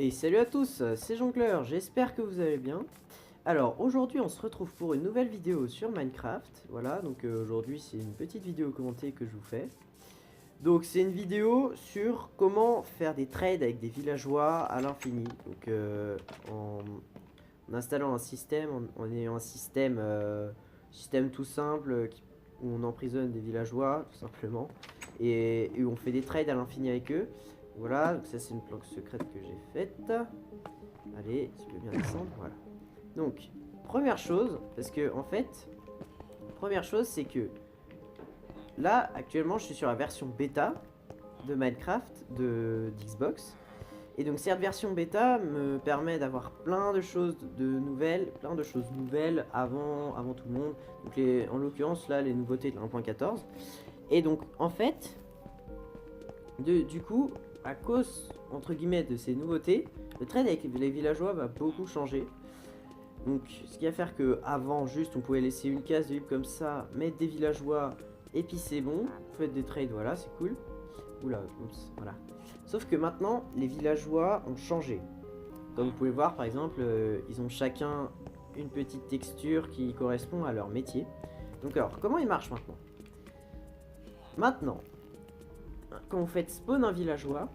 Et salut à tous, c'est Jongleur, j'espère que vous allez bien. Alors aujourd'hui on se retrouve pour une nouvelle vidéo sur Minecraft. Voilà, donc aujourd'hui c'est une petite vidéo commentée que je vous fais. Donc c'est une vidéo sur comment faire des trades avec des villageois à l'infini. Donc en installant un système, en ayant un système tout simple où on emprisonne des villageois tout simplement. Et où on fait des trades à l'infini avec eux. Voilà, donc ça c'est une planque secrète que j'ai faite. Allez, tu peux bien descendre, voilà. Donc, première chose, parce que en fait, première chose c'est que là, actuellement, je suis sur la version bêta de Minecraft de d'Xbox. Et donc cette version bêta me permet d'avoir plein de choses nouvelles, avant tout le monde. Donc en l'occurrence là, les nouveautés de 1.14. Et donc en fait, du coup, à cause entre guillemets de ces nouveautés, le trade avec les villageois va beaucoup changer. Donc ce qui va faire que avant juste on pouvait laisser une case de libre comme ça, mettre des villageois et puis c'est bon, vous faites des trades, voilà, c'est cool. Oula, oups, voilà. Sauf que maintenant les villageois ont changé. Comme vous pouvez voir par exemple, ils ont chacun une petite texture qui correspond à leur métier. Donc alors, comment ils marchent maintenant? Maintenant, quand vous faites spawn un villageois,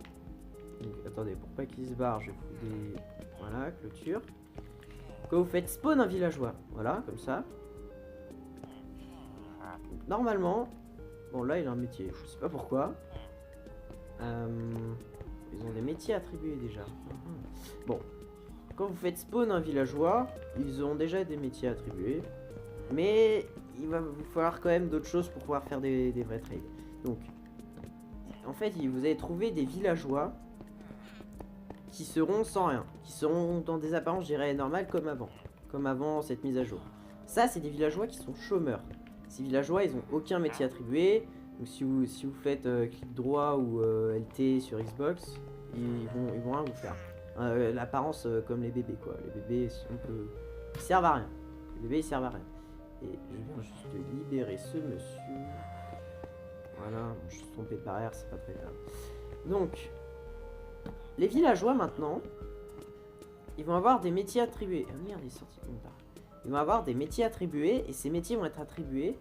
donc, attendez, pour pas qu'il se barre, je fous des... Voilà, clôture. Quand vous faites spawn un villageois, voilà, comme ça. Donc, normalement, bon là il a un métier, je sais pas pourquoi. Ils ont des métiers attribués déjà. Bon, quand vous faites spawn un villageois, ils ont déjà des métiers attribués. Mais il va vous falloir quand même d'autres choses pour pouvoir faire des vrais trades. Donc, en fait, vous allez trouver des villageois qui seront sans rien, qui seront dans des apparences, je dirais, normales comme avant cette mise à jour. Ça, c'est des villageois qui sont chômeurs. Ces villageois, ils ont aucun métier attribué. Donc si vous faites clic droit ou LT sur Xbox, ils vont rien vous faire. L'apparence comme les bébés quoi. Les bébés, ils servent à rien. Les bébés, ils servent à rien. Et je viens juste de libérer ce monsieur. Voilà, je suis tombé de barrière, c'est pas très grave. Donc, les villageois maintenant, ils vont avoir des métiers attribués. Ah merde, il est sorti de part. Ils vont avoir des métiers attribués et ces métiers vont être attribués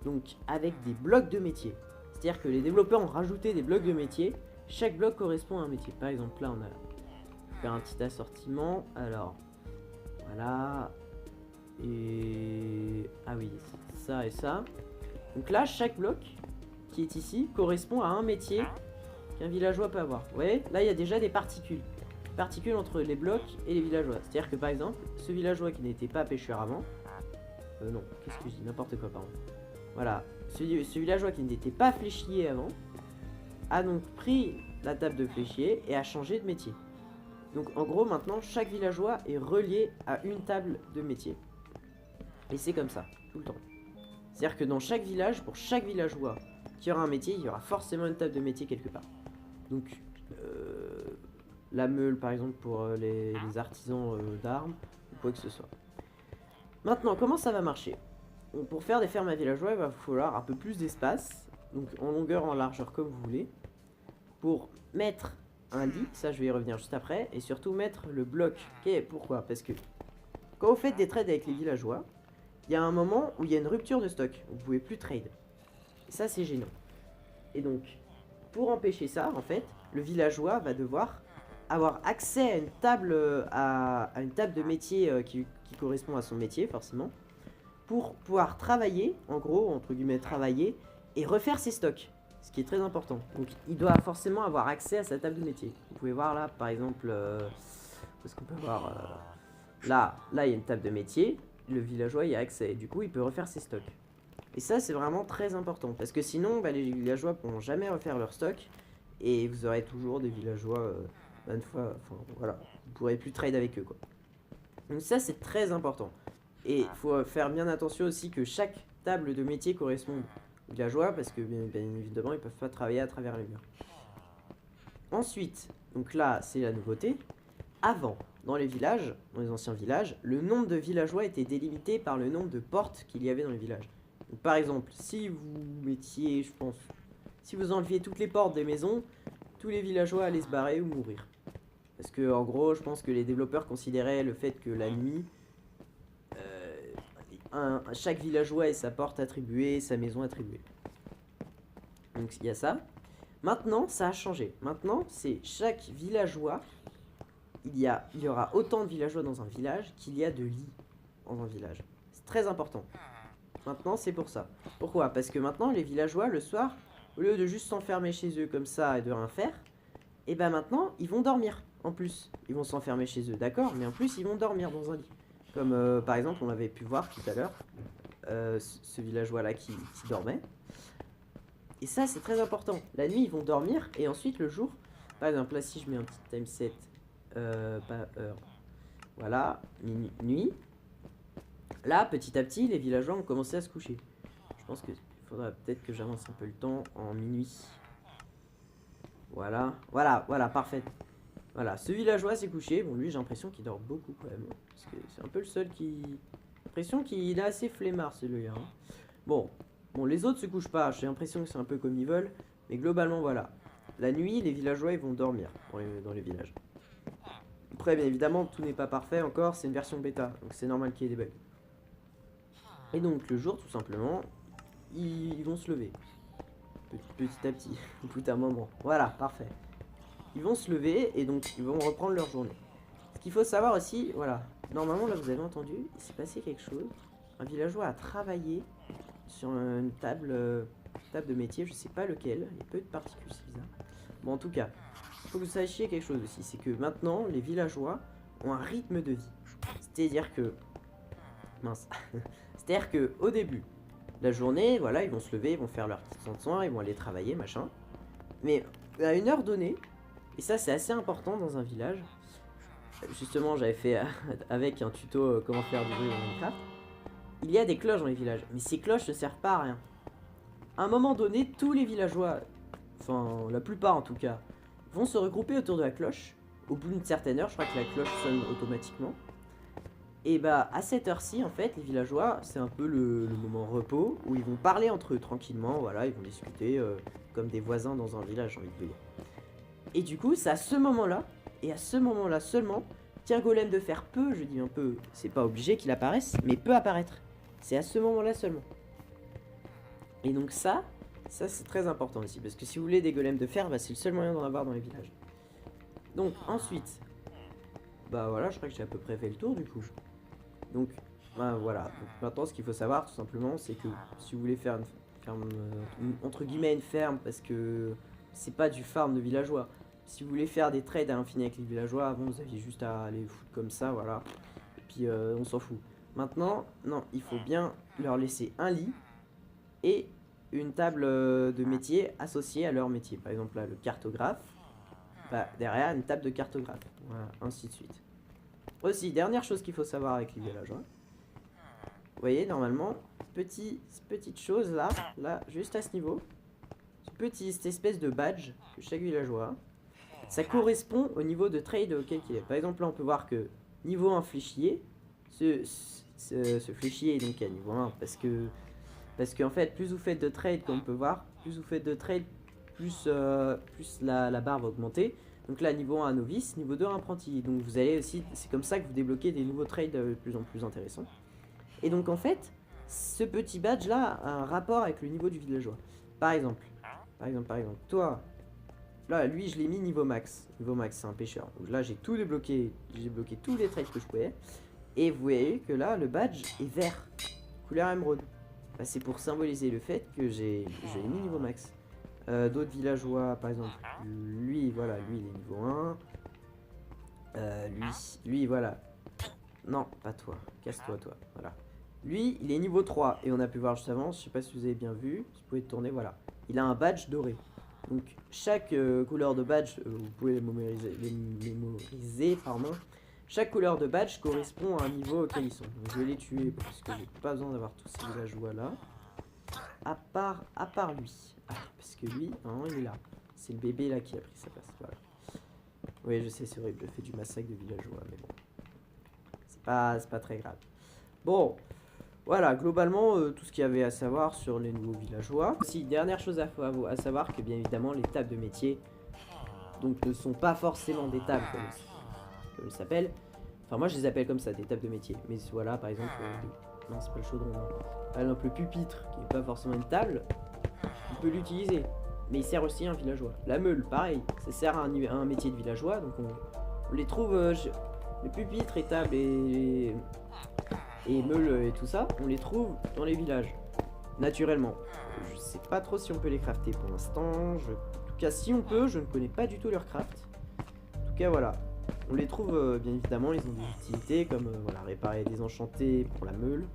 donc avec des blocs de métiers. C'est-à-dire que les développeurs ont rajouté des blocs de métiers. Chaque bloc correspond à un métier. Par exemple, là, on a faire un petit assortiment. Alors, voilà. Et ah oui, ça et ça. Donc là, chaque bloc qui est ici correspond à un métier qu'un villageois peut avoir. Vous voyez, là, il y a déjà des particules. Particules entre les blocs et les villageois. C'est-à-dire que par exemple, ce villageois qui n'était pas pêcheur avant. Non, qu'est-ce que je dis? N'importe quoi, pardon. Voilà, ce villageois qui n'était pas fléchier avant a donc pris la table de fléchier et a changé de métier. Donc en gros maintenant chaque villageois est relié à une table de métier. Et c'est comme ça, tout le temps. C'est-à-dire que dans chaque village, pour chaque villageois qui aura un métier, il y aura forcément une table de métier quelque part. Donc la meule par exemple pour les artisans d'armes, ou quoi que ce soit. Maintenant, comment ça va marcher? Pour faire des fermes à villageois, il va falloir un peu plus d'espace, donc en longueur, en largeur, comme vous voulez, pour mettre un lit, ça je vais y revenir juste après, et surtout mettre le bloc. Ok, pourquoi? Parce que quand vous faites des trades avec les villageois, il y a un moment où il y a une rupture de stock, vous pouvez plus trade. Et ça c'est gênant. Et donc, pour empêcher ça, en fait, le villageois va devoir avoir accès à une table, de métier qui correspond à son métier, forcément, pour pouvoir travailler, en gros, entre guillemets, travailler, et refaire ses stocks, ce qui est très important. Donc il doit forcément avoir accès à sa table de métier. Vous pouvez voir là, par exemple, où est-ce qu'on peut voir là, il y a une table de métier, le villageois y a accès, et du coup il peut refaire ses stocks. Et ça c'est vraiment très important, parce que sinon les villageois ne pourront jamais refaire leur stock, et vous aurez toujours des villageois, une fois, enfin voilà, vous ne pourrez plus trade avec eux quoi. Donc ça c'est très important. Et il faut faire bien attention aussi que chaque table de métier corresponde aux villageois parce que bien évidemment ils peuvent pas travailler à travers les murs. Ensuite, donc là c'est la nouveauté. Avant, dans les villages, dans les anciens villages, le nombre de villageois était délimité par le nombre de portes qu'il y avait dans les villages. Donc par exemple, si vous mettiez, je pense, si vous enleviez toutes les portes des maisons, tous les villageois allaient se barrer ou mourir. Parce que en gros, je pense que les développeurs considéraient le fait que la nuit, chaque villageois ait sa porte attribuée, sa maison attribuée. Donc il y a ça. Maintenant, ça a changé. Maintenant, c'est chaque villageois, il y aura autant de villageois dans un village qu'il y a de lits dans un village. C'est très important. Maintenant, c'est pour ça. Pourquoi? Parce que maintenant, les villageois, le soir, au lieu de juste s'enfermer chez eux comme ça et de rien faire, et ben maintenant, ils vont dormir. En plus, ils vont s'enfermer chez eux, d'accord? Mais en plus, ils vont dormir dans un lit. Comme par exemple, on avait pu voir tout à l'heure, ce villageois-là qui dormait. Et ça, c'est très important. La nuit, ils vont dormir, et ensuite, le jour, par exemple, là, si je mets un petit timeset, pas heure, voilà, nuit. Là, petit à petit, les villageois ont commencé à se coucher. Je pense qu'il faudra peut-être que j'avance un peu le temps en minuit. Voilà, parfait. Voilà, ce villageois s'est couché. Bon, lui, j'ai l'impression qu'il dort beaucoup quand même. Parce que c'est un peu le seul qui... J'ai l'impression qu'il est assez flemmard, celui-là. Hein. Bon, les autres se couchent pas. J'ai l'impression que c'est un peu comme ils veulent. Mais globalement, voilà. La nuit, les villageois, ils vont dormir dans les villages. Après, bien évidemment, tout n'est pas parfait encore. C'est une version bêta. Donc c'est normal qu'il y ait des bugs. Et donc, le jour, tout simplement, ils vont se lever. Petit à petit, au bout d'un moment. Voilà, parfait. Ils vont se lever et donc ils vont reprendre leur journée. Ce qu'il faut savoir aussi, voilà, normalement là vous avez entendu, il s'est passé quelque chose. Un villageois a travaillé sur une table de métier, je sais pas lequel, il y a peu de particules, c'est bizarre. Bon en tout cas, il faut que vous sachiez quelque chose aussi, c'est que maintenant les villageois ont un rythme de vie. C'est-à-dire que, mince, c'est-à-dire que au début, la journée, voilà, ils vont se lever, ils vont faire leur petit soin, ils vont aller travailler, machin. Mais à une heure donnée, et ça c'est assez important dans un village, justement j'avais fait avec un tuto comment faire du bruit dans Minecraft, il y a des cloches dans les villages, mais ces cloches ne servent pas à rien. À un moment donné, tous les villageois, enfin la plupart en tout cas, vont se regrouper autour de la cloche. Au bout d'une certaine heure, je crois que la cloche sonne automatiquement. Et bah à cette heure-ci en fait les villageois c'est un peu le moment repos où ils vont parler entre eux tranquillement, voilà, ils vont discuter comme des voisins dans un village, j'ai envie de vous dire. Et du coup c'est à ce moment-là, et à ce moment-là seulement, qu'un golem de fer peut, je dis un peu, c'est pas obligé qu'il apparaisse, mais peut apparaître. C'est à ce moment-là seulement. Et donc ça c'est très important aussi, parce que si vous voulez des golems de fer, bah, c'est le seul moyen d'en avoir dans les villages. Donc ensuite, bah voilà, je crois que j'ai à peu près fait le tour du coup. Donc, ben voilà. Donc, maintenant, ce qu'il faut savoir, tout simplement, c'est que si vous voulez faire une ferme, entre guillemets, une ferme, parce que c'est pas du farm de villageois. Si vous voulez faire des trades à l'infini avec les villageois, avant, vous aviez juste à les foutre comme ça, voilà. Et puis, on s'en fout. Maintenant, non, il faut bien leur laisser un lit et une table de métier associée à leur métier. Par exemple, là, le cartographe, bah, derrière, une table de cartographe. Voilà, ainsi de suite. Aussi, dernière chose qu'il faut savoir avec les villageois. Vous voyez, normalement, petite chose là, juste à ce niveau. Cette espèce de badge que chaque villageois a. Ça correspond au niveau de trade auquel il est. Par exemple, là, on peut voir que niveau 1 fléchier, ce fléchier est donc à niveau 1 parce qu'en fait, plus vous faites de trade, comme on peut voir, plus vous faites de trade, plus la barre va augmenter. Donc là, niveau 1 novice, niveau 2 apprenti. Donc vous allez aussi, c'est comme ça que vous débloquez des nouveaux trades de plus en plus intéressants. Et donc en fait, ce petit badge là a un rapport avec le niveau du villageois. Par exemple, toi, là, lui, je l'ai mis niveau max. Niveau max, c'est un pêcheur. Donc là, j'ai tout débloqué, j'ai débloqué tous les trades que je pouvais. Et vous voyez que là, le badge est vert, couleur émeraude. Bah, c'est pour symboliser le fait que j'ai mis niveau max. D'autres villageois, par exemple, lui, voilà, lui il est niveau 1. Lui, voilà. Non, pas toi. Casse-toi, toi. Voilà. Lui, il est niveau 3. Et on a pu voir juste avant, je sais pas si vous avez bien vu. Si vous pouvez tourner, voilà. Il a un badge doré. Donc, chaque couleur de badge, vous pouvez les mémoriser, pardon. Chaque couleur de badge correspond à un niveau auquel ils sont. Donc, je vais les tuer parce que j'ai pas besoin d'avoir tous ces villageois là. À part lui. Ah, parce que lui, non, il est là. C'est le bébé là qui a pris sa place. Voilà. Oui, je sais, c'est horrible. Je fais du massacre de villageois, mais bon. C'est pas très grave. Bon, voilà, globalement, tout ce qu'il y avait à savoir sur les nouveaux villageois. Aussi, dernière chose à savoir, que bien évidemment, les tables de métier donc ne sont pas forcément des tables comme ils s'appellent. Enfin moi je les appelle comme ça, des tables de métier. Mais voilà par exemple, non c'est pas le chaudron, non. Par exemple le pupitre, qui n'est pas forcément une table, on peut l'utiliser. Mais il sert aussi à un villageois. La meule, pareil, ça sert à un métier de villageois, donc on les trouve, les pupitres et tables et meules et tout ça, on les trouve dans les villages, naturellement. Je sais pas trop si on peut les crafter pour l'instant, en tout cas si on peut, je ne connais pas du tout leur craft. En tout cas voilà, on les trouve bien évidemment, ils ont des utilités comme voilà, réparer des enchantés pour la meule.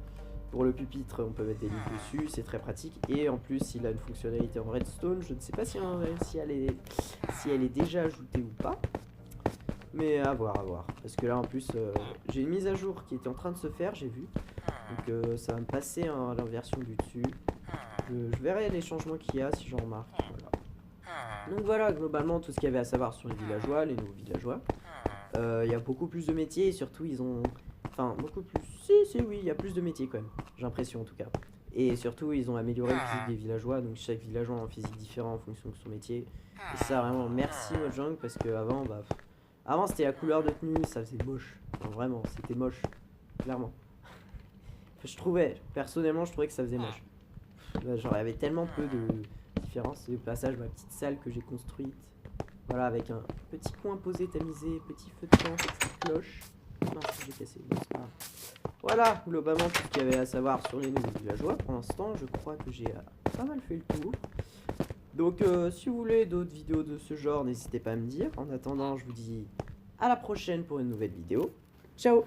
Pour le pupitre, on peut mettre des livres dessus, c'est très pratique. Et en plus, il a une fonctionnalité en redstone. Je ne sais pas si elle est déjà ajoutée ou pas. Mais à voir, à voir. Parce que là, en plus, j'ai une mise à jour qui était en train de se faire, j'ai vu. Donc ça va me passer à la version du dessus. Je verrai les changements qu'il y a si j'en remarque. Voilà. Donc voilà, globalement, tout ce qu'il y avait à savoir sur les villageois, les nouveaux villageois. Il y a beaucoup plus de métiers et surtout, ils ont... Enfin, beaucoup plus... Si, oui, il y a plus de métiers quand même. J'ai l'impression en tout cas. Et surtout, ils ont amélioré le physique des villageois. Donc chaque villageois a un physique différent en fonction de son métier. Et ça, vraiment, merci Mojang. Parce qu'avant, bah... Avant, c'était la couleur de tenue, ça faisait moche. Enfin, vraiment, c'était moche. Clairement. Je trouvais, personnellement, je trouvais que ça faisait moche. Genre, il y avait tellement peu de différence. C'est le passage de ma petite salle que j'ai construite. Voilà, avec un petit coin posé, tamisé, petit feu de camp, petite cloche. Non, j'ai cassé. Bon, c'est pas grave. Voilà, globalement, tout ce qu'il y avait à savoir sur les nouveaux villageois. Pour l'instant, je crois que j'ai pas mal fait le tour. Donc, si vous voulez d'autres vidéos de ce genre, n'hésitez pas à me dire. En attendant, je vous dis à la prochaine pour une nouvelle vidéo. Ciao!